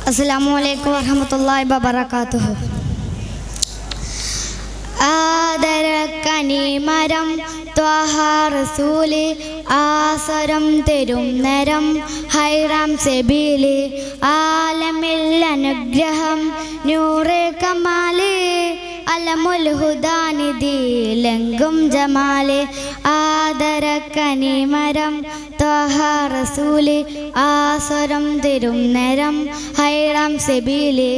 അസ്സലാമു വറഹ്മത്തുള്ളാഹി വബറകാതുഹു. ആദരക്കനിമരം ത്വഹ റസൂല്, ആസരം തരും നരം ഹൈറാം സെബീല്, ആലമിൽ അനുഗ്രഹം നൂറെ കമാല്, അലമുൽ ഹുദാനിധി ലംഘും ജമാല്. ആദരക്കനിമരം ത്വഹ റസൂല്, ആസരം തരും നരം ഹൈറാം സെബീല്,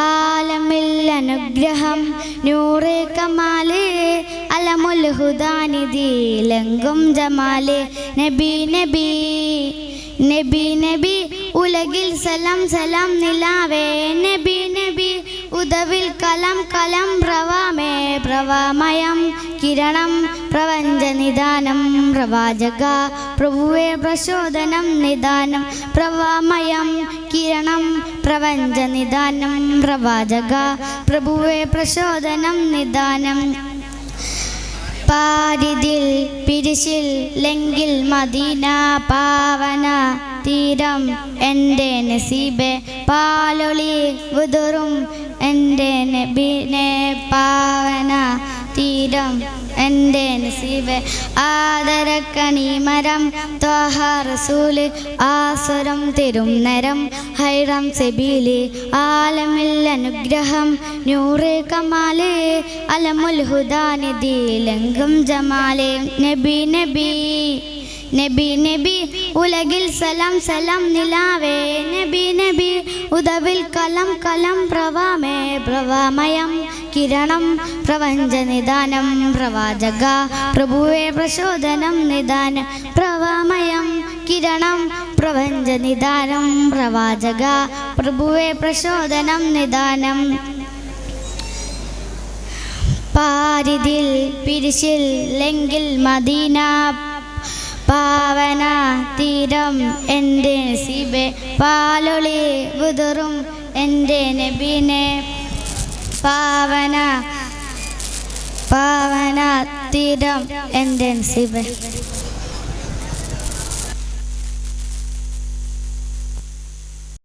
ആലമിൽ അനുഗ്രഹം നൂറെ കമാല്, അലമുൽ ഹുദാനിധി ലംഘും ജമാല്. നബി നബി നബി നബി ഉലകിൽ സലാം സലാം നിലാവേ, നബി നബി ഉദവിൽ കലം കലം പ്രവാമേ പ്രവാമയം കിരണം പ്രപഞ്ച നിദാനം പ്രവാചക പ്രഭുവേ പ്രചോദനം നിദാനം പ്രവാമയം കിരണം പ്രപഞ്ച നിദാനം പ്രവാചക പ്രഭുവേ പ്രചോദനം നിദാനം. പാരിതിൽ പിരിശിൽ ലെങ്കിൽ മദീന പാവന തീരം എൻ്റെ നസീബെ, പാലൊളി വിതുറും എൻ്റെ നബിനെ പാവന തീരം എൻ്റെ നസീബെ. ആദരക്കനിമരം ത്വഹ റസൂല്, ആസരം തരും നരം ഹൈറാം സെബീല്, ആലമിൽ അനുഗ്രഹം നൂറെ കമാല്, അലമുൽ ഹുദാനിധി ലംഘും ജമാല്. നബി നബി നബി നബി ഉലകിൽ സലാം സലാം നിലാവേ, നബി നബി ഉദവിൽ കലം കലം പ്രവാമേ പ്രവാമയം കിരണം പ്രപഞ്ച നിദാനം പ്രവാചക പ്രഭുവേ പ്രചോദനം നിദാനം പ്രവാമയം കിരണം പ്രപഞ്ച നിദാനം പ്രവാചക പ്രഭുവേ പ്രചോദനം നിദാനം. പാരിതിൽ പിരിശിൽ ലെങ്കിൽ മദീന പാവന തീരം എൻ്റെ നസീബെ, പാലൊളി വിതുറും എൻ്റെ നബിനെ പാവന പാവന തീരം എൻ്റെ നസീബെ.